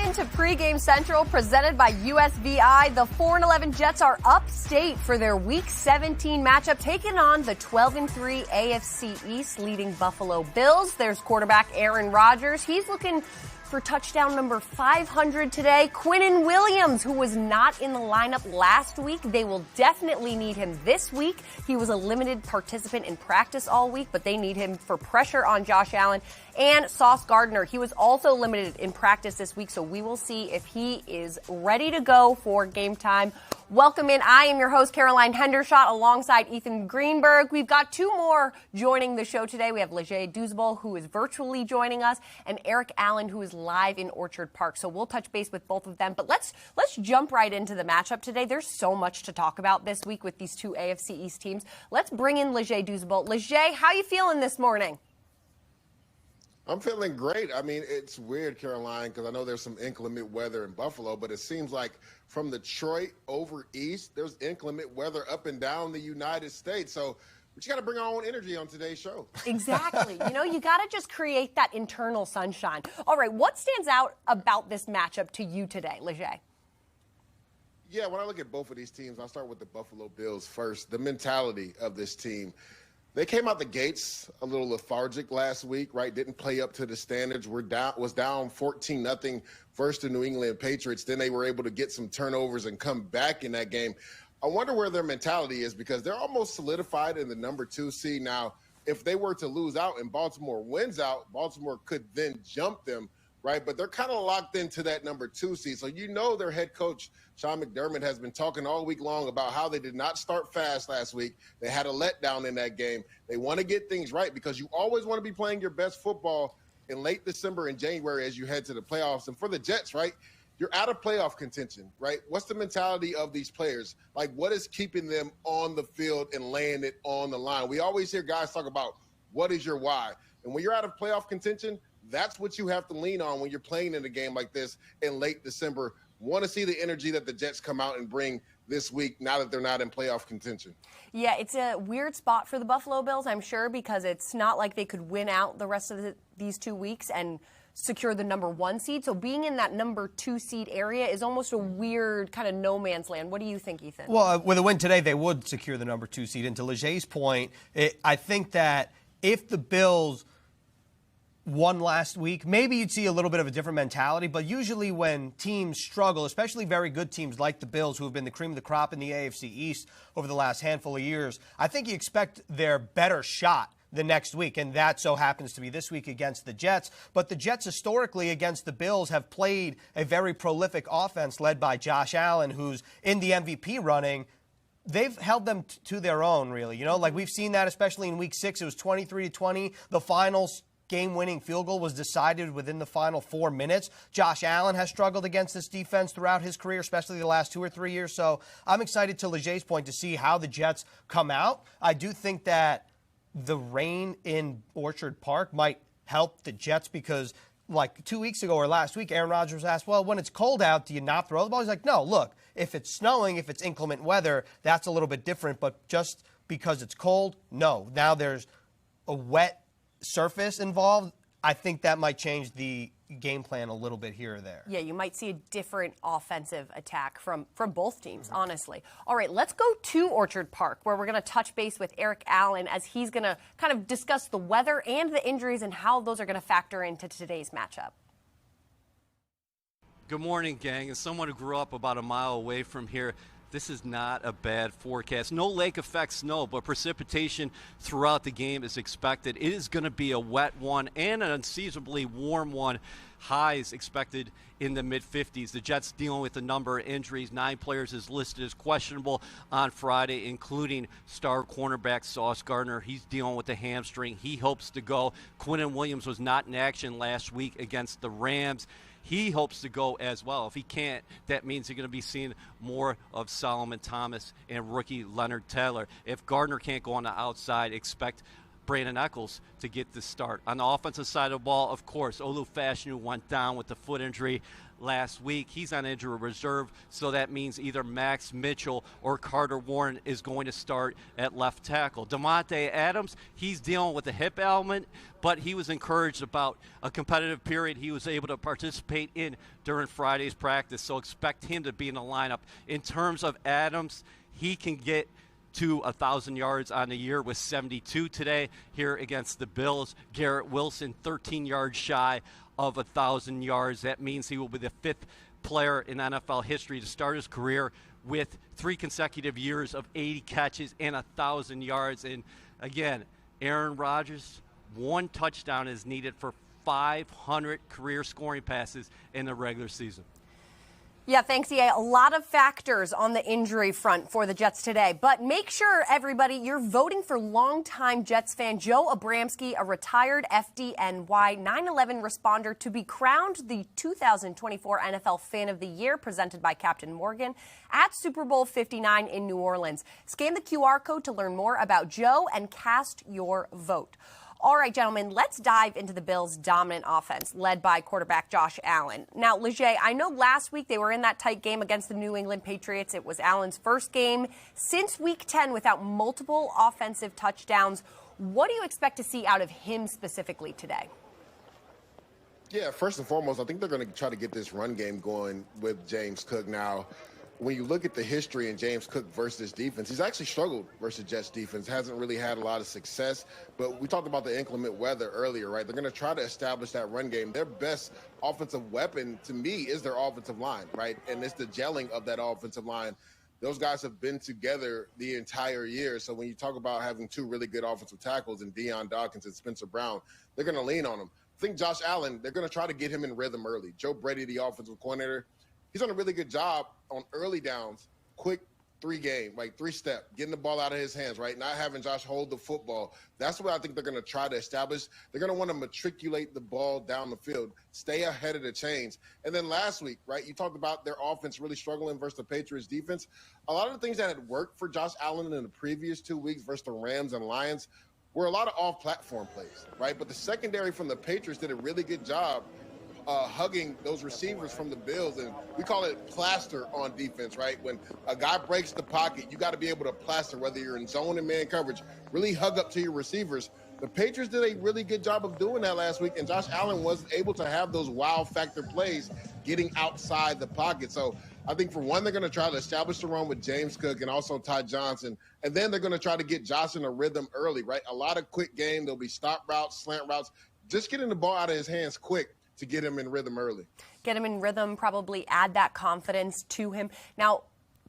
into Pregame Central, presented by USVI. The 4-11 Jets are upstate for their Week 17 matchup, taking on the 12-3 AFC East leading Buffalo Bills. There's quarterback Aaron Rodgers. He's looking for touchdown number 500 today. Quinnen Williams, who was not in the lineup last week, they will definitely need him this week. He was a limited participant in practice all week, but they need him for pressure on Josh Allen. And Sauce Gardner, he was also limited in practice this week, so we will see if he is ready to go for game time. Welcome in. I am your host, Caroline Hendershot, alongside Ethan Greenberg. We've got two more joining the show today. We have Leger Douzable, who is virtually joining us, and Eric Allen, who is live in Orchard Park. So we'll touch base with both of them. But let's jump right into the matchup today. There's so much to talk about this week with these two AFC East teams. Let's bring in Leger Douzable. Leger, how you feeling this morning? I'm feeling great. I mean, it's weird, Caroline, because I know there's some inclement weather in Buffalo, but it seems like from Detroit over east, there's inclement weather up and down the United States. So we just got to bring our own energy on today's show. Exactly. You got to just create that internal sunshine. All right, what stands out about this matchup to you today, Leger? Yeah, when I look at both of these teams, I'll start with the Buffalo Bills first. The mentality of this team. They came out the gates a little lethargic last week, right? Didn't play up to the standards. Was down 14-0 versus the New England Patriots. Then they were able to get some turnovers and come back in that game. I wonder where their mentality is, because they're almost solidified in the number 2 seed. Now, if they were to lose out and Baltimore wins out, Baltimore could then jump them, right? But they're kind of locked into that number 2 seed. So their head coach, Sean McDermott, has been talking all week long about how they did not start fast last week. They had a letdown in that game. They want to get things right, because you always want to be playing your best football in late December and January as you head to the playoffs. And for the Jets, right, you're out of playoff contention, right? What's the mentality of these players? Like, what is keeping them on the field and laying it on the line? We always hear guys talk about, what is your why? And when you're out of playoff contention, that's what you have to lean on when you're playing in a game like this in late December. Want to see the energy that the Jets come out and bring this week now that they're not in playoff contention. Yeah, it's a weird spot for the Buffalo Bills, I'm sure, because it's not like they could win out the rest of these 2 weeks and secure the number 1 seed. So being in that number 2 seed area is almost a weird kind of no man's land. What do you think, Ethan? Well, with a win today, they would secure the number 2 seed. And to Leger's point, I think that if the Bills won last week, maybe you'd see a little bit of a different mentality. But usually when teams struggle, especially very good teams like the Bills, who have been the cream of the crop in the AFC East over the last handful of years, I think you expect their better shot the next week, and that so happens to be this week against the Jets. But the Jets historically against the Bills have played a very prolific offense led by Josh Allen, who's in the MVP running. They've held them to their own, really. Like we've seen that, especially in Week 6. It was 23-20. The finals game-winning field goal was decided within the final 4 minutes. Josh Allen has struggled against this defense throughout his career, especially the last 2 or 3 years. So I'm excited, to Leger's point, to see how the Jets come out. I do think that the rain in Orchard Park might help the Jets, because like 2 weeks ago or last week, Aaron Rodgers was asked, well, when it's cold out, do you not throw the ball? He's like, no, look, if it's snowing, if it's inclement weather, that's a little bit different. But just because it's cold, no. Now there's a wet surface involved. I think that might change the game plan a little bit here or there. Yeah, you might see a different offensive attack from both teams, honestly. All right, let's go to Orchard Park, where we're going to touch base with Eric Allen as he's going to kind of discuss the weather and the injuries and how those are going to factor into today's matchup. Good morning, gang. As someone who grew up about a mile away from here, this is not a bad forecast. No lake effect snow, but precipitation throughout the game is expected. It is going to be a wet one and an unseasonably warm one. Highs expected in the mid-50s. The Jets dealing with a number of injuries. 9 players is listed as questionable on Friday, including star cornerback Sauce Gardner. He's dealing with a hamstring. He hopes to go. Quinnen Williams was not in action last week against the Rams. He hopes to go as well. If he can't, that means you're going to be seeing more of Solomon Thomas and rookie Leonard Taylor. If Gardner can't go on the outside, expect Brandon Echols to get the start. On the offensive side of the ball, of course, Olu Fashanu went down with the foot injury last week. He's on injury reserve, so that means either Max Mitchell or Carter Warren is going to start at left tackle. Davante Adams, he's dealing with a hip ailment, but he was encouraged about a competitive period he was able to participate in during Friday's practice, so expect him to be in the lineup. In terms of Adams, he can get to 1,000 yards on the year with 72 today here against the Bills. Garrett Wilson, 13 yards shy of 1,000 yards. That means he will be the 5th player in NFL history to start his career with 3 consecutive years of 80 catches and 1,000 yards. And again, Aaron Rodgers, 1 touchdown is needed for 500 career scoring passes in the regular season. Yeah, thanks, EA. A lot of factors on the injury front for the Jets today. But make sure, everybody, you're voting for longtime Jets fan Joe Abramsky, a retired FDNY 9/11 responder, to be crowned the 2024 NFL Fan of the Year, presented by Captain Morgan, at Super Bowl 59 in New Orleans. Scan the QR code to learn more about Joe and cast your vote. All right, gentlemen, let's dive into the Bills' dominant offense, led by quarterback Josh Allen. Now, Leger, I know last week they were in that tight game against the New England Patriots. It was Allen's first game since Week 10 without multiple offensive touchdowns. What do you expect to see out of him specifically today? Yeah, first and foremost, I think they're going to try to get this run game going with James Cook. Now, when you look at the history in James Cook versus defense, he's actually struggled versus Jets defense, hasn't really had a lot of success. But we talked about the inclement weather earlier, right? They're going to try to establish that run game. Their best offensive weapon, to me, is their offensive line, right? And it's the gelling of that offensive line. Those guys have been together the entire year. So when you talk about having 2 really good offensive tackles in Deion Dawkins and Spencer Brown, they're going to lean on them. I think Josh Allen, they're going to try to get him in rhythm early. Joe Brady, the offensive coordinator, he's done a really good job on early downs, quick 3-step, getting the ball out of his hands, right? Not having Josh hold the football. That's what I think they're going to try to establish. They're going to want to matriculate the ball down the field, stay ahead of the chains. And then last week, right, you talked about their offense really struggling versus the Patriots defense. A lot of the things that had worked for Josh Allen in the previous 2 weeks versus the Rams and Lions were a lot of off-platform plays, right? But the secondary from the Patriots did a really good job hugging those receivers from the Bills, and we call it plaster on defense, right? When a guy breaks the pocket, you got to be able to plaster, whether you're in zone and man coverage, really hug up to your receivers. The Patriots did a really good job of doing that last week, and Josh Allen was able to have those wow factor plays getting outside the pocket. So I think, for one, they're going to try to establish the run with James Cook and also Ty Johnson, and then they're going to try to get Josh in a rhythm early, right? A lot of quick game. There'll be stop routes, slant routes, just getting the ball out of his hands quick to get him in rhythm early. Get him in rhythm, probably add that confidence to him. Now,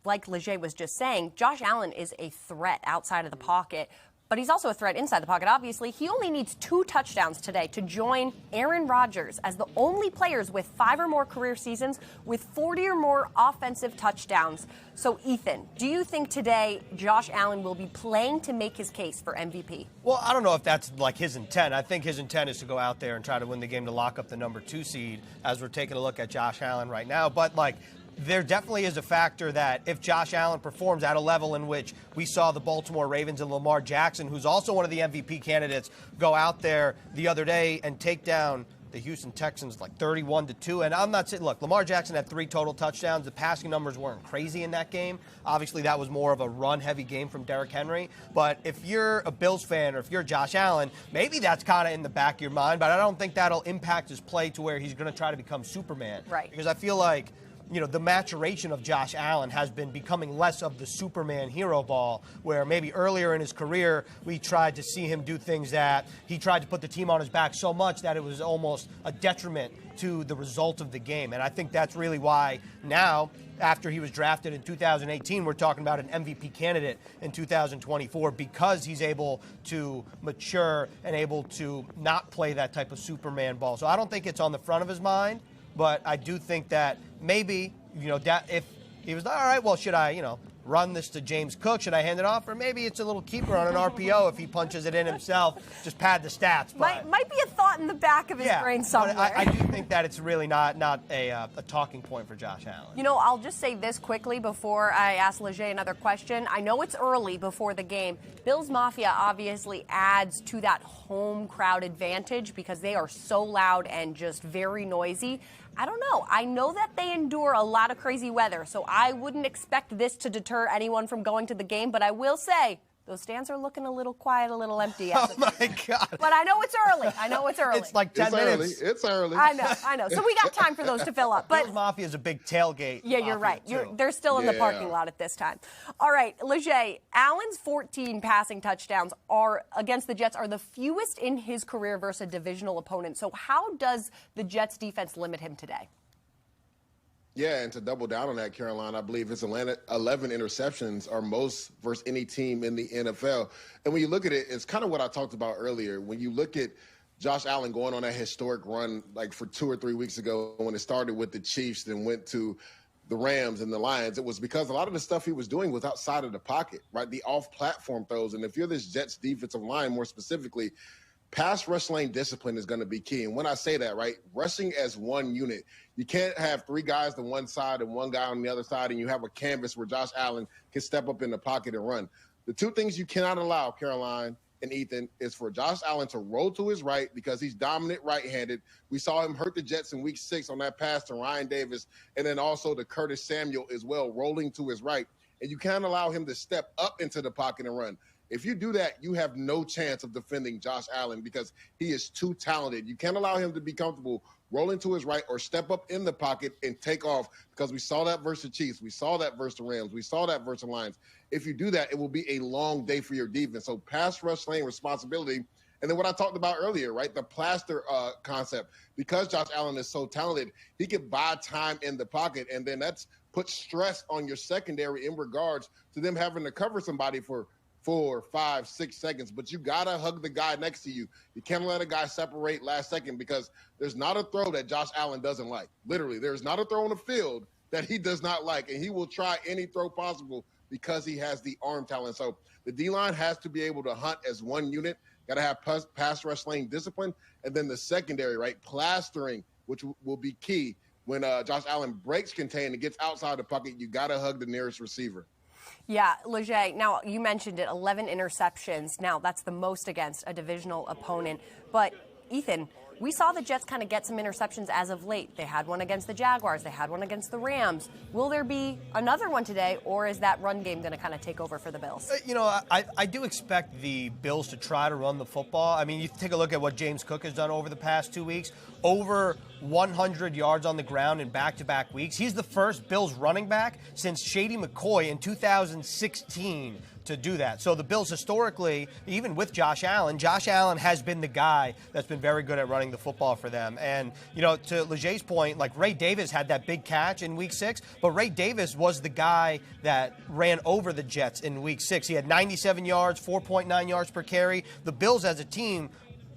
like Leger was just saying, Josh Allen is a threat outside of the pocket, but he's also a threat inside the pocket, obviously. He only needs 2 touchdowns today to join Aaron Rodgers as the only players with 5 or more career seasons with 40 or more offensive touchdowns. So, Ethan, do you think today Josh Allen will be playing to make his case for MVP? Well, I don't know if that's like his intent. I think his intent is to go out there and try to win the game to lock up the number 2 seed, as we're taking a look at Josh Allen right now. But, there definitely is a factor that if Josh Allen performs at a level in which we saw the Baltimore Ravens and Lamar Jackson, who's also one of the MVP candidates, go out there the other day and take down the Houston Texans 31-2. And I'm not saying, look, Lamar Jackson had 3 total touchdowns. The passing numbers weren't crazy in that game. Obviously, that was more of a run-heavy game from Derrick Henry. But if you're a Bills fan or if you're Josh Allen, maybe that's kind of in the back of your mind. But I don't think that'll impact his play to where he's going to try to become Superman. Right. Because I feel like, the maturation of Josh Allen has been becoming less of the Superman hero ball, where maybe earlier in his career we tried to see him do things that he tried to put the team on his back so much that it was almost a detriment to the result of the game. And I think that's really why now, after he was drafted in 2018, we're talking about an MVP candidate in 2024, because he's able to mature and able to not play that type of Superman ball. So I don't think it's on the front of his mind. But I do think that maybe, if he was, all right, well, should I, run this to James Cook? Should I hand it off? Or maybe it's a little keeper on an RPO if he punches it in himself, just pad the stats. But might be a thought in the back of his brain somewhere. I do think that it's really not a talking point for Josh Allen. I'll just say this quickly before I ask Leger another question. I know it's early before the game. Bills Mafia obviously adds to that home crowd advantage because they are so loud and just very noisy. I don't know. I know that they endure a lot of crazy weather, so I wouldn't expect this to deter anyone from going to the game, but I will say, those stands are looking a little quiet, a little empty. Oh, my God. But I know it's early. It's like 10 minutes. It's early. I know. So we got time for those to fill up. But Bills Mafia is a big tailgate. Yeah, you're right. They're still in the parking lot at this time. All right, Leger, Allen's 14 passing touchdowns against the Jets are the fewest in his career versus a divisional opponent. So how does the Jets defense limit him today? Yeah, and to double down on that, Caroline, I believe his 11 interceptions are most versus any team in the NFL. And when you look at it, it's kind of what I talked about earlier. When you look at Josh Allen going on that historic run like for 2 or 3 weeks ago when it started with the Chiefs and went to the Rams and the Lions, it was because a lot of the stuff he was doing was outside of the pocket, right? The off-platform throws. And if you're this Jets defensive line, more specifically, pass rush lane discipline is going to be key. And when I say that, right, rushing as one unit, you can't have 3 guys to one side and 1 guy on the other side, and you have a canvas where Josh Allen can step up in the pocket and run. The 2 things you cannot allow, Caroline and Ethan, is for Josh Allen to roll to his right because he's dominant right-handed. We saw him hurt the Jets in Week 6 on that pass to Ryan Davis, and then also to Curtis Samuel as well, rolling to his right. And you can't allow him to step up into the pocket and run. If you do that, you have no chance of defending Josh Allen because he is too talented. You can't allow him to be comfortable rolling to his right or step up in the pocket and take off because we saw that versus the Chiefs. We saw that versus the Rams. We saw that versus the Lions. If you do that, it will be a long day for your defense. So pass rush lane responsibility. And then what I talked about earlier, right, the plaster concept. Because Josh Allen is so talented, he can buy time in the pocket, and then that's put stress on your secondary in regards to them having to cover somebody for 4, 5, 6 seconds, but you got to hug the guy next to you. You can't let a guy separate last second because there's not a throw that Josh Allen doesn't like. Literally, there's not a throw on the field that he does not like, and he will try any throw possible because he has the arm talent. So the D-line has to be able to hunt as one unit, got to have pass rush lane discipline, and then the secondary, right, plastering, which will be key. When Josh Allen breaks contain and gets outside the pocket, you got to hug the nearest receiver. Yeah, Leger, now you mentioned it, 11 interceptions. Now, that's the most against a divisional opponent. But, Ethan, we saw the Jets kind of get some interceptions as of late. They had one against the Jaguars. They had one against the Rams. Will there be another one today, or is that run game going to kind of take over for the Bills? I do expect the Bills to try to run the football. I mean, you take a look at what James Cook has done over the past 2 weeks. Over 100 yards on the ground in back-to-back weeks. He's the first Bills running back since Shady McCoy in 2016 to do that. So the Bills historically, even with Josh Allen has been the guy that's been very good at running the football for them. And, to Leger's point, like Ray Davis had that big catch in Week 6, but Ray Davis was the guy that ran over the Jets in Week 6. He had 97 yards, 4.9 yards per carry. The Bills as a team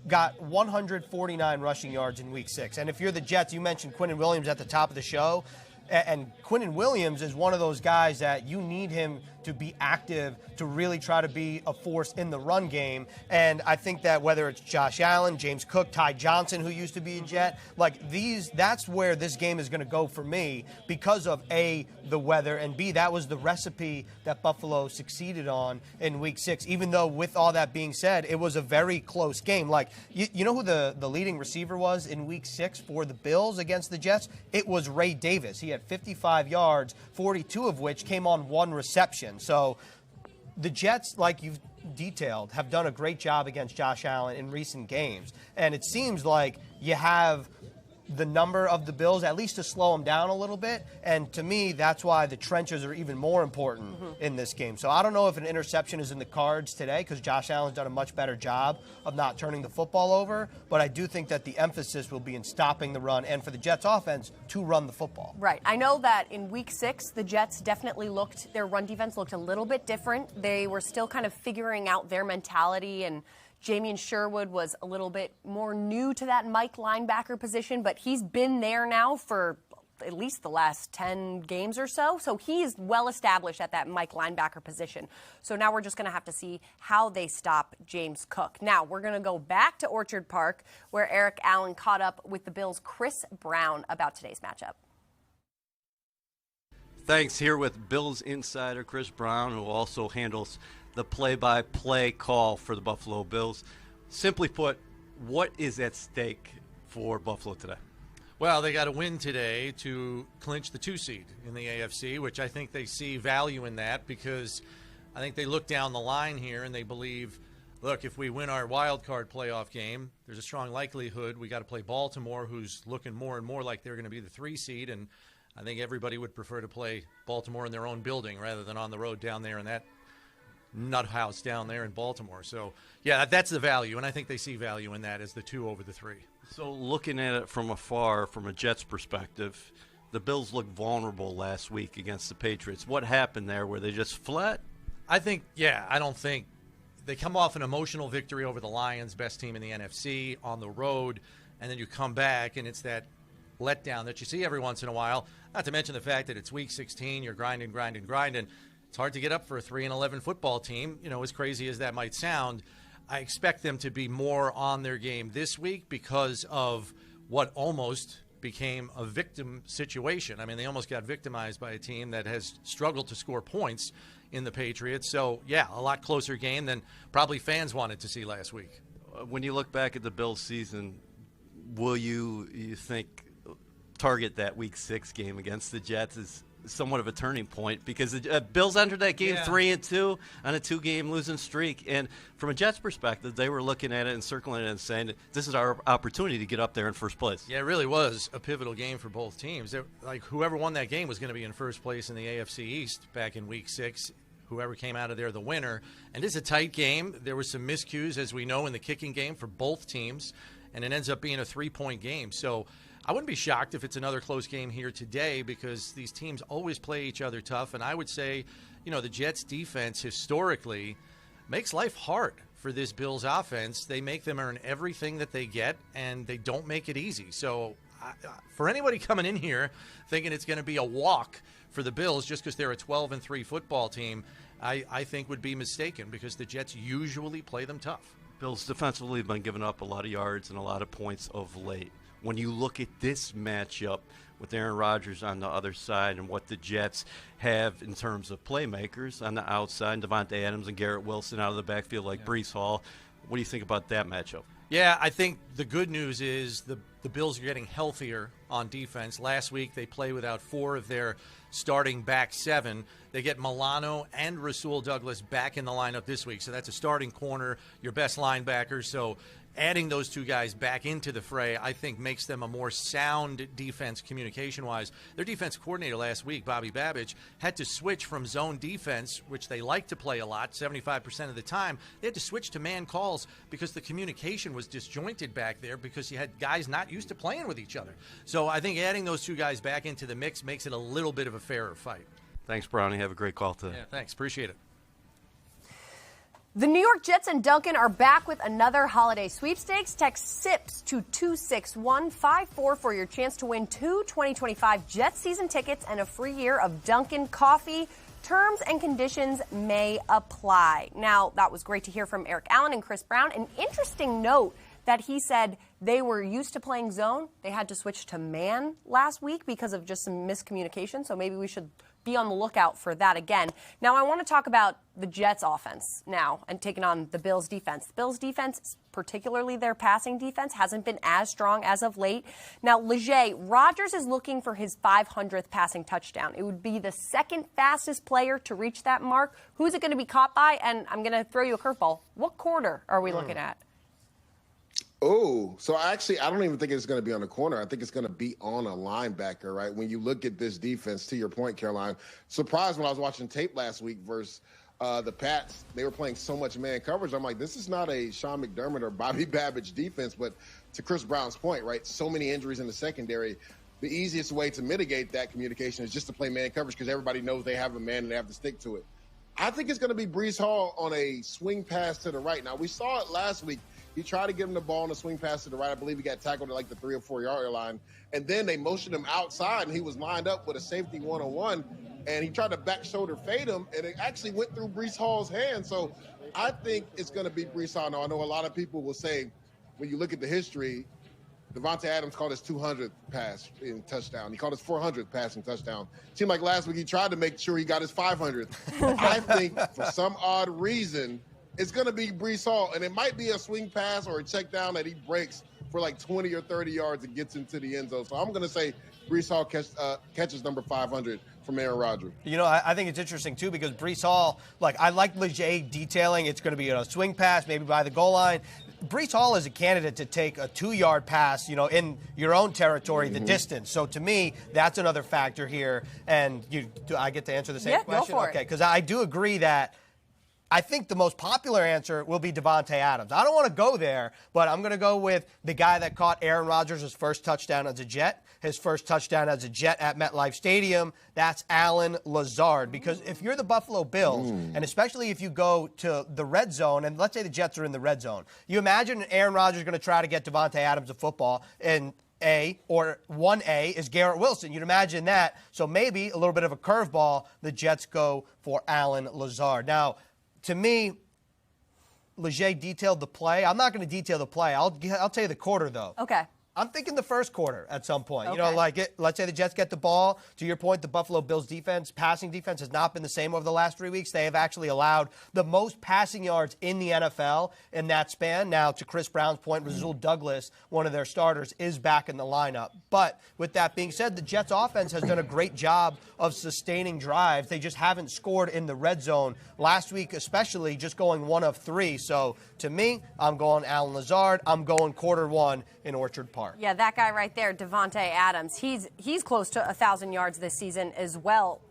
got 149 rushing yards in Week 6. And if you're the Jets, you mentioned Quinnen Williams at the top of the show. And Quinnen Williams is one of those guys that you need him to be active to really try to be a force in the run game. And I think that whether it's Josh Allen, James Cook, Ty Johnson, who used to be a Jet, that's where this game is going to go for me because of A, the weather, and B, that was the recipe that Buffalo succeeded on in Week 6. Even though, with all that being said, it was a very close game. You know who the leading receiver was in Week 6 for the Bills against the Jets? It was Ray Davis. He had 55 yards, 42 of which came on 1 reception. So the Jets, like you've detailed, have done a great job against Josh Allen in recent games. And it seems like you have the number of the Bills, at least to slow them down a little bit. And to me, that's why the trenches are even more important in this game. So I don't know if an interception is in the cards today because Josh Allen's done a much better job of not turning the football over. But I do think that the emphasis will be in stopping the run and for the Jets offense to run the football. Right. I know that in Week 6, the Jets definitely their run defense looked a little bit different. They were still kind of figuring out their mentality, and Jamien Sherwood was a little bit more new to that Mike linebacker position, but he's been there now for at least the last 10 games or so. So he's well established at that Mike linebacker position. So now we're just going to have to see how they stop James Cook. Now we're going to go back to Orchard Park where Eric Allen caught up with the Bills' Chris Brown about today's matchup. Thanks. Here with Bills insider Chris Brown, who also handles the play-by-play call for the Buffalo Bills. Simply put, what is at stake for Buffalo today? Well, they got to win today to clinch the 2 seed in the AFC, which I think they see value in that because I think they look down the line here and they believe, look, if we win our wild card playoff game, there's a strong likelihood we got to play Baltimore, who's looking more and more like they're going to be the 3 seed, and I think everybody would prefer to play Baltimore in their own building rather than on the road down there in that nut house down there in Baltimore. So, yeah, that's the value, and I think they see value in that as the 2 over the 3. So looking at it from afar, from a Jets perspective, the Bills looked vulnerable last week against the Patriots. What happened there? Were they just flat? I don't think they come off an emotional victory over the Lions, best team in the NFC, on the road, and then you come back, and it's that letdown that you see every once in a while, not to mention the fact that it's week 16, you're grinding. It's hard to get up for a 3-11 football team, as crazy as that might sound. I expect them to be more on their game this week because of what almost became a victim situation. I mean, they almost got victimized by a team that has struggled to score points in the Patriots. So, yeah, a lot closer game than probably fans wanted to see last week. When you look back at the Bills season, will you think target that Week 6 game against the Jets is somewhat of a turning point? Because the Bills entered that game 3-2 on a 2-game losing streak, and from a Jets perspective, they were looking at it and circling it and saying that this is our opportunity to get up there in first place. Yeah, it really was a pivotal game for both teams. Like, whoever won that game was going to be in first place in the AFC East back in Week 6. Whoever came out of there the winner. And it's a tight game. There were some miscues, as we know, in the kicking game for both teams, and it ends up being a 3-point game. So I wouldn't be shocked if it's another close game here today because these teams always play each other tough. And I would say, the Jets' defense historically makes life hard for this Bills offense. They make them earn everything that they get, and they don't make it easy. So for anybody coming in here thinking it's going to be a walk for the Bills just because they're a 12-3 football team, I think would be mistaken because the Jets usually play them tough. Bills defensively have been giving up a lot of yards and a lot of points of late. When you look at this matchup with Aaron Rodgers on the other side and what the Jets have in terms of playmakers on the outside, and Devontae Adams and Garrett Wilson out of the backfield like Breece Hall, what do you think about that matchup? Yeah, I think the good news is the Bills are getting healthier on defense. Last week they play without 4 of their starting back 7. They get Milano and Rasul Douglas back in the lineup this week. So that's a starting corner, your best linebacker. So adding those 2 guys back into the fray, I think, makes them a more sound defense communication-wise. Their defense coordinator last week, Bobby Babbage, had to switch from zone defense, which they like to play a lot, 75% of the time. They had to switch to man calls because the communication was disjointed back there because you had guys not used to playing with each other. So I think adding those 2 guys back into the mix makes it a little bit of a fairer fight. Thanks, Brownie. Have a great call today. Yeah, thanks. Appreciate it. The New York Jets and Duncan are back with another holiday sweepstakes. Text SIPS to 26154 for your chance to win 2 2025 Jets season tickets and a free year of Dunkin' coffee. Terms and conditions may apply. Now, that was great to hear from Eric Allen and Chris Brown. An interesting note that he said they were used to playing zone. They had to switch to man last week because of just some miscommunication. So maybe we should be on the lookout for that again. Now, I want to talk about the Jets offense now and taking on the Bills defense. The Bills defense, particularly their passing defense, hasn't been as strong as of late. Now, Leger, Rodgers is looking for his 500th passing touchdown. It would be the second fastest player to reach that mark. Who's it going to be caught by? And I'm going to throw you a curveball. What quarter are we looking at? Oh, so actually, I don't even think it's going to be on the corner. I think it's going to be on a linebacker, right? When you look at this defense, to your point, Caroline, surprised when I was watching tape last week versus the Pats. They were playing so much man coverage. I'm like, this is not a Sean McDermott or Bobby Babbage defense. But to Chris Brown's point, right, so many injuries in the secondary, the easiest way to mitigate that communication is just to play man coverage because everybody knows they have a man and they have to stick to it. I think it's going to be Breece Hall on a swing pass to the right. Now, we saw it last week. He tried to give him the ball on a swing pass to the right. I believe he got tackled at like the 3 or 4 yard line. And then they motioned him outside, and he was lined up with a safety one-on-one. And he tried to back shoulder fade him, and it actually went through Breece Hall's hand. So I think it's going to be Breece Hall. Now, I know a lot of people will say, when you look at the history, Devontae Adams called his 200th pass in touchdown. He called his 400th passing touchdown. Seemed like last week he tried to make sure he got his 500th. I think for some odd reason, it's going to be Breece Hall, and it might be a swing pass or a check down that he breaks for like 20 or 30 yards and gets into the end zone. So I'm going to say Breece Hall catches number 500 from Aaron Rodgers. You know, I think it's interesting, too, because Breece Hall, like, I like Leger detailing. It's going to be a swing pass, maybe by the goal line. Breece Hall is a candidate to take a 2-yard pass, you know, in your own territory, the distance. So to me, that's another factor here. And do I get to answer the same question? Go for it. Okay, because I do agree that I think the most popular answer will be Davante Adams. I don't want to go there, but I'm going to go with the guy that caught Aaron Rodgers' first touchdown as a Jet, his first touchdown as a Jet at MetLife Stadium. That's Allen Lazard. Because if you're the Buffalo Bills, and especially if you go to the red zone, and let's say the Jets are in the red zone, you imagine Aaron Rodgers going to try to get Davante Adams a football, and 1A is Garrett Wilson. You'd imagine that. So maybe a little bit of a curveball, the Jets go for Allen Lazard. Now, to me, Leger detailed the play. I'm not going to detail the play. I'll tell you the quarter, though. Okay. I'm thinking the first quarter at some point. Okay. You know, like let's say the Jets get the ball. To your point, the Buffalo Bills defense, passing defense, has not been the same over the last 3 weeks. They have actually allowed the most passing yards in the NFL in that span. Now, to Chris Brown's point, Rasul Douglas, one of their starters, is back in the lineup. But with that being said, the Jets offense has done a great job of sustaining drives. They just haven't scored in the red zone. Last week, especially, just going 1 of 3. So, to me, I'm going Allen Lazard. I'm going quarter 1 in Orchard Park. Yeah, that guy right there, Davante Adams, he's close to 1,000 yards this season as well.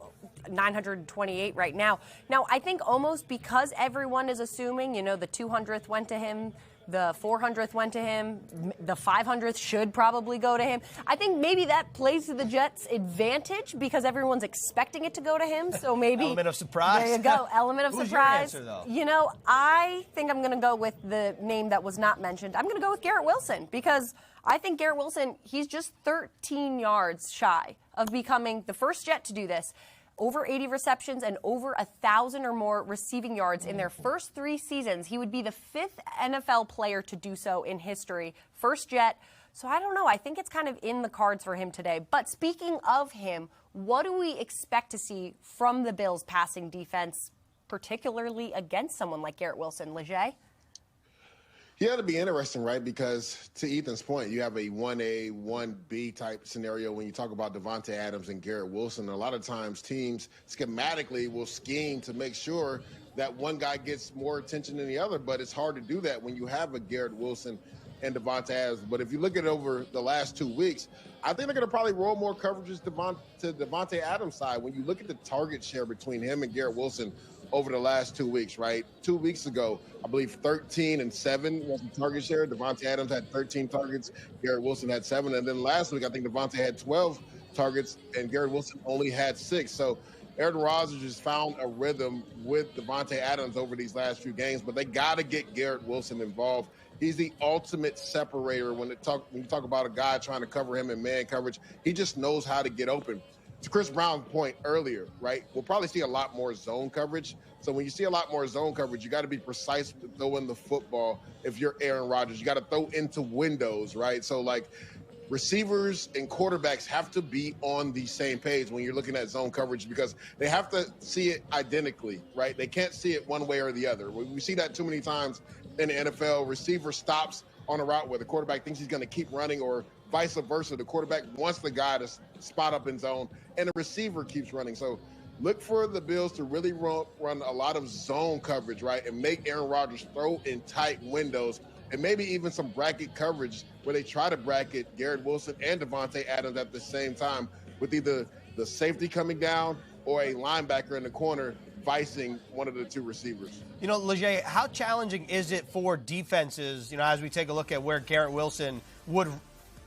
928 right now. Now, I think almost because everyone is assuming, you know, the 200th went to him, the 400th went to him, the 500th should probably go to him. I think maybe that plays to the Jets' advantage because everyone's expecting it to go to him. So maybe element of surprise. There you go, element of Who's surprise. your answer, though? You know, I think I'm going to go with the name that was not mentioned. I'm going to go with Garrett Wilson because I think Garrett Wilson, he's just 13 yards shy of becoming the first Jet to do this. Over 80 receptions and over 1,000 or more receiving yards in their first 3 seasons. He would be the 5th NFL player to do so in history. First Jet. So I don't know. I think it's kind of in the cards for him today. But speaking of him, what do we expect to see from the Bills' passing defense, particularly against someone like Garrett Wilson? Leger? Yeah, it'll be interesting, right? Because to Ethan's point, you have a 1A, 1B type scenario when you talk about Davante Adams and Garrett Wilson. A lot of times teams schematically will scheme to make sure that one guy gets more attention than the other, but it's hard to do that when you have a Garrett Wilson and Davante Adams. But if you look at it over the last 2 weeks, I think they're going to probably roll more coverages to Davante Adams' side. When you look at the target share between him and Garrett Wilson over the last 2 weeks, right? 2 weeks ago, I believe 13 and 7 was the target share. Davante Adams had 13 targets. Garrett Wilson had 7. And then last week, I think Davante had 12 targets and Garrett Wilson only had 6. So Aaron Rodgers has found a rhythm with Davante Adams over these last few games, but they got to get Garrett Wilson involved. He's the ultimate separator when you talk about a guy trying to cover him in man coverage. He just knows how to get open. To Chris Brown's point earlier, right, we'll probably see a lot more zone coverage. So when you see a lot more zone coverage, you got to be precise with throwing the football. If you're Aaron Rodgers, you got to throw into windows, right? So, like, receivers and quarterbacks have to be on the same page when you're looking at zone coverage because they have to see it identically, right? They can't see it one way or the other. We see that too many times in the NFL. Receiver stops on a route where the quarterback thinks he's going to keep running, or vice versa. The quarterback wants the guy to spot up in zone, and the receiver keeps running. So look for the Bills to really run a lot of zone coverage, right, and make Aaron Rodgers throw in tight windows, and maybe even some bracket coverage where they try to bracket Garrett Wilson and Davante Adams at the same time with either the safety coming down or a linebacker in the corner vicing one of the 2 receivers. You know, Leger, how challenging is it for defenses, you know, as we take a look at where Garrett Wilson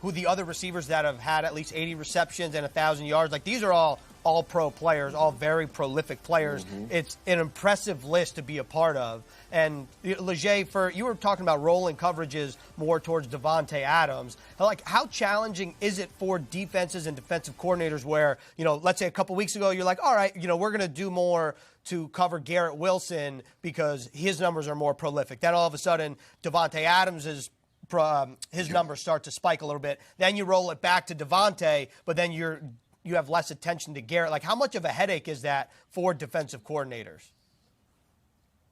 who the other receivers that have had at least 80 receptions and 1,000 yards, like these are all pro players, all very prolific players. It's an impressive list to be a part of. And Leger, you were talking about rolling coverages more towards Davante Adams. Like, how challenging is it for defenses and defensive coordinators where, you know, let's say a couple weeks ago, you're like, all right, you know, we're going to do more to cover Garrett Wilson because his numbers are more prolific. Then all of a sudden, Davante Adams his numbers start to spike a little bit. Then you roll it back to Davante, but then you have less attention to Garrett. Like, how much of a headache is that for defensive coordinators?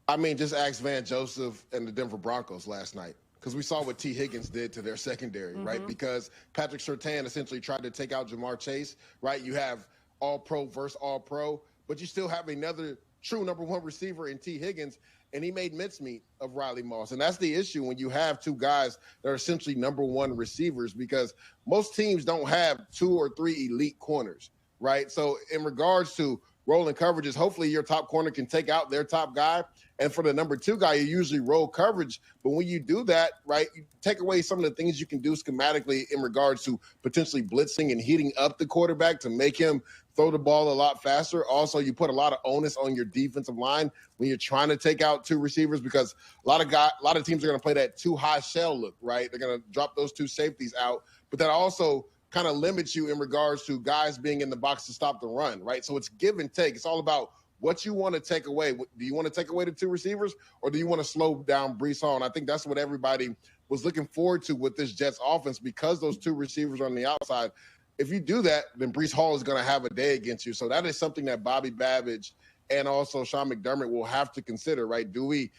I mean, just ask Van Joseph and the Denver Broncos last night. because we saw what T. Higgins did to their secondary, right? Because Patrick Surtain essentially tried to take out Jamar Chase, right? You have all-pro versus all-pro, but you still have another true number one receiver in T. Higgins, and he made mincemeat of Riley Moss. And that's the issue when you have two guys that are essentially number one receivers, because most teams don't have 2 or 3 elite corners, right? So in regards to rolling coverages, hopefully your top corner can take out their top guy. And for the number 2 guy, you usually roll coverage. But when you do that, right, you take away some of the things you can do schematically in regards to potentially blitzing and heating up the quarterback to make him throw the ball a lot faster. Also, you put a lot of onus on your defensive line when you're trying to take out 2 receivers, because a lot of teams are going to play that too high shell look, right? They're going to drop those 2 safeties out. But that also kind of limits you in regards to guys being in the box to stop the run, right? So it's give and take. It's all about what you want to take away. Do you want to take away the 2 receivers, or do you want to slow down Breece Hall? And I think that's what everybody was looking forward to with this Jets offense, because those 2 receivers are on the outside. If you do that, then Breece Hall is going to have a day against you. So that is something that Bobby Babbage and also Sean McDermott will have to consider, right? Do we,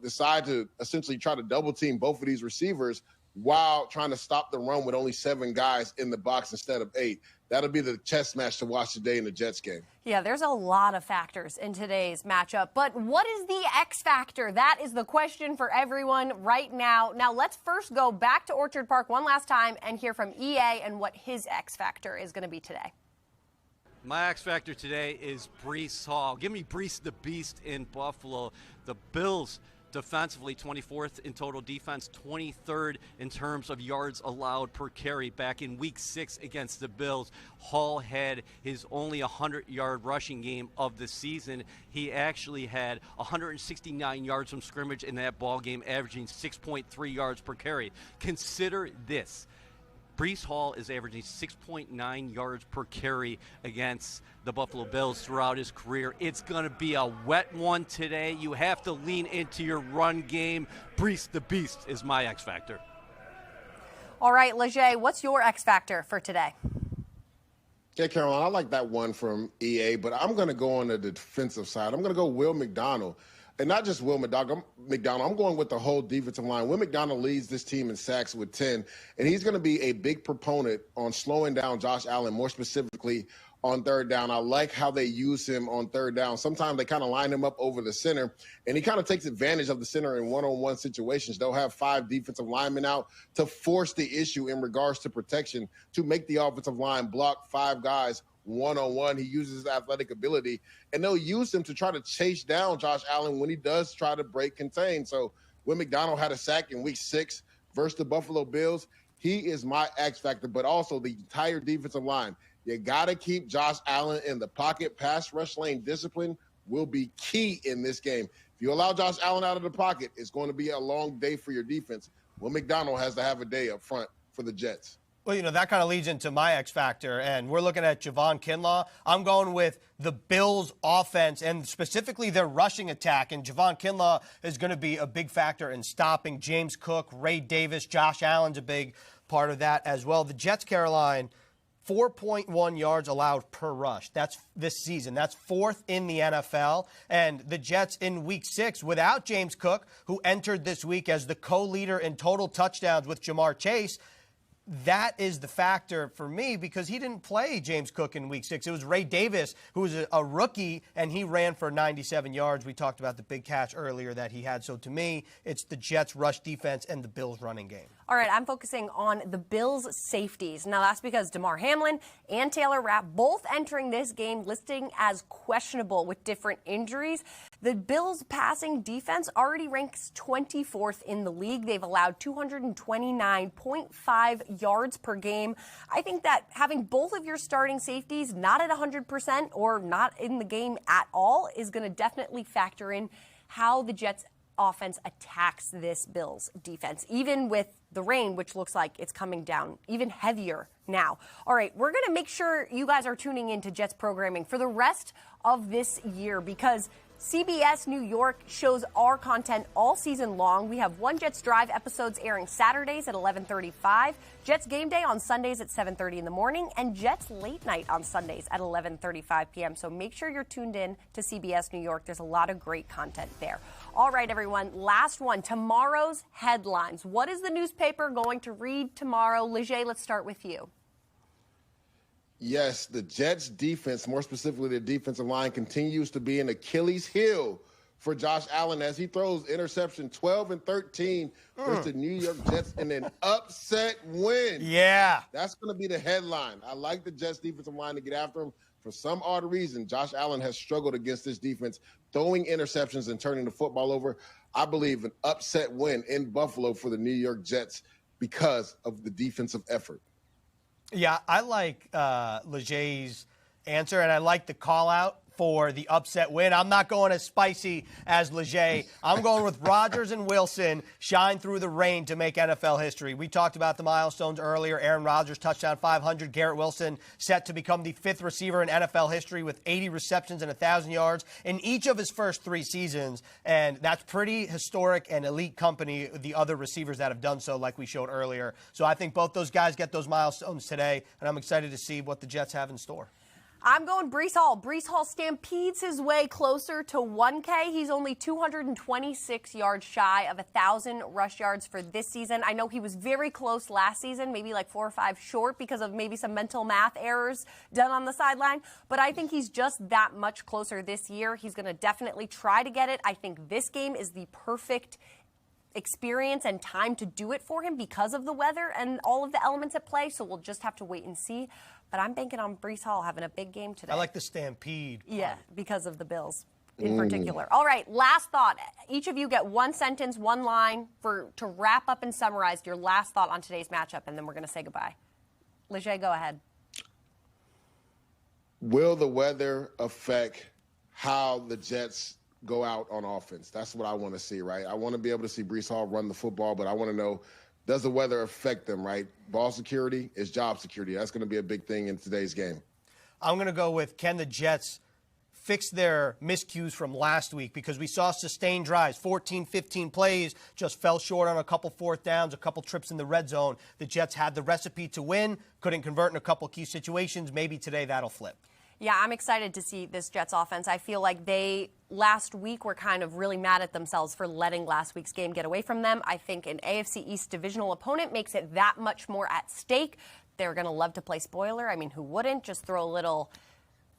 decide to essentially try to double team both of these receivers while trying to stop the run with only 7 guys in the box instead of 8? That'll be the chess match to watch today in the Jets game. Yeah, there's a lot of factors in today's matchup, but what is the X factor? That is the question for everyone right now. Now, let's first go back to Orchard Park one last time and hear from EA and what his X factor is going to be today. My X factor today is Breece Hall. Give me Breece the Beast in Buffalo. The Bills defensively, 24th in total defense, 23rd in terms of yards allowed per carry. Back in week 6 against the Bills, Hall had his only 100-yard rushing game of the season. He actually had 169 yards from scrimmage in that ball game, averaging 6.3 yards per carry. Consider this. Breece Hall is averaging 6.9 yards per carry against the Buffalo Bills throughout his career. It's going to be a wet one today. You have to lean into your run game. Breece the Beast is my X factor. All right, Leger, what's your X factor for today? Yeah, Caroline, I like that one from EA, but I'm going to go on the defensive side. I'm going to go Will McDonald. And not just Will McDonald, I'm going with the whole defensive line. Will McDonald leads this team in sacks with 10, and he's going to be a big proponent on slowing down Josh Allen, more specifically on third down. I like how they use him on third down. Sometimes they kind of line him up over the center, and he kind of takes advantage of the center in one-on-one situations. They'll have 5 defensive linemen out to force the issue in regards to protection, to make the offensive line block 5 guys one-on-one. He uses his athletic ability, and they'll use him to try to chase down Josh Allen when he does try to break contain. So when McDonald had a sack in week 6 versus the Buffalo Bills, he is my X factor, but also the entire defensive line. You got to keep Josh Allen in the pocket. Pass rush lane discipline will be key in this game. If you allow Josh Allen out of the pocket, it's going to be a long day for your defense. Will McDonald has to have a day up front for the Jets. Well, that kind of leads into my X factor, and we're looking at Javon Kinlaw. I'm going with the Bills' offense and specifically their rushing attack, and Javon Kinlaw is going to be a big factor in stopping James Cook, Ray Davis, Josh Allen's a big part of that as well. The Jets, Caroline, 4.1 yards allowed per rush. That's this season. That's 4th in the NFL. And the Jets in week 6, without James Cook, who entered this week as the co-leader in total touchdowns with Jamar Chase, that is the factor for me because he didn't play James Cook in week 6. It was Ray Davis, who was a rookie, and he ran for 97 yards. We talked about the big catch earlier that he had. So to me, it's the Jets' rush defense and the Bills' running game. All right, I'm focusing on the Bills' safeties. Now, that's because DeMar Hamlin and Taylor Rapp both entering this game listing as questionable with different injuries. The Bills' passing defense already ranks 24th in the league. They've allowed 229.5 yards per game. I think that having both of your starting safeties not at 100% or not in the game at all is going to definitely factor in how the Jets offense attacks this Bills defense, even with the rain, which looks like it's coming down even heavier now. All right, we're going to make sure you guys are tuning into Jets programming for the rest of this year because CBS New York shows our content all season long. We have One Jets Drive episodes airing Saturdays at 11:35, Jets Game Day on Sundays at 7:30 in the morning, and Jets Late Night on Sundays at 11:35 p.m. So make sure you're tuned in to CBS New York. There's a lot of great content there. All right, everyone, last one, tomorrow's headlines. What is the newspaper going to read tomorrow? Leger, let's start with you. Yes, the Jets defense, more specifically the defensive line, continues to be an Achilles heel for Josh Allen as he throws interception 12 and 13 versus the New York Jets in an upset win. Yeah. That's going to be the headline. I like the Jets defensive line to get after him. For some odd reason, Josh Allen has struggled against this defense, throwing interceptions and turning the football over. I believe an upset win in Buffalo for the New York Jets because of the defensive effort. Yeah, I like Leger's answer, and I like the call-out for the upset win. I'm not going as spicy as Leger. I'm going with Rodgers and Wilson shine through the rain to make NFL history. We talked about the milestones earlier. Aaron Rodgers, touchdown 500. Garrett Wilson set to become the 5th receiver in NFL history with 80 receptions and 1,000 yards in each of his first 3 seasons. And that's pretty historic and elite company, the other receivers that have done so, like we showed earlier. So I think both those guys get those milestones today, and I'm excited to see what the Jets have in store. I'm going Breece Hall. Breece Hall stampedes his way closer to 1K. He's only 226 yards shy of 1,000 rush yards for this season. I know he was very close last season, maybe like 4 or 5 short because of maybe some mental math errors done on the sideline. But I think he's just that much closer this year. He's going to definitely try to get it. I think this game is the perfect experience and time to do it for him because of the weather and all of the elements at play. So we'll just have to wait and see. But I'm banking on Breece Hall having a big game today. I like the stampede. Yeah, because of the Bills in particular. All right, last thought. Each of you get 1 sentence, 1 line to wrap up and summarize your last thought on today's matchup, and then we're going to say goodbye. Leger, go ahead. Will the weather affect how the Jets go out on offense? That's what I want to see, right? I want to be able to see Breece Hall run the football, but I want to know, does the weather affect them, right? Ball security is job security. That's going to be a big thing in today's game. I'm going to go with, can the Jets fix their miscues from last week? Because we saw sustained drives, 14, 15 plays, just fell short on a couple 4th downs, a couple trips in the red zone. The Jets had the recipe to win, couldn't convert in a couple key situations. Maybe today that'll flip. Yeah, I'm excited to see this Jets offense. I feel like they, last week, were kind of really mad at themselves for letting last week's game get away from them. I think an AFC East divisional opponent makes it that much more at stake. They're going to love to play spoiler. I mean, who wouldn't? Just throw a little,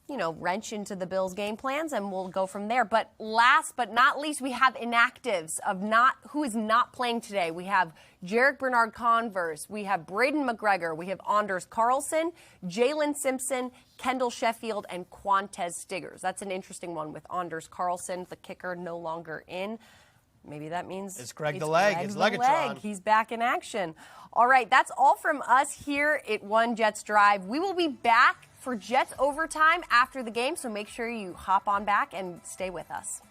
wrench into the Bills' game plans, and we'll go from there. But last but not least, we have inactives of who is not playing today. We have Jarek Bernard-Converse, we have Braden McGregor, we have Anders Carlson, Jalen Simpson, Kendall Sheffield, and Quantez Stiggers. That's an interesting one with Anders Carlson, the kicker, no longer in. Maybe that means it's Greg the Leg. It's Legatron. He's back in action. All right, that's all from us here at One Jets Drive. We will be back for Jets Overtime after the game, so make sure you hop on back and stay with us.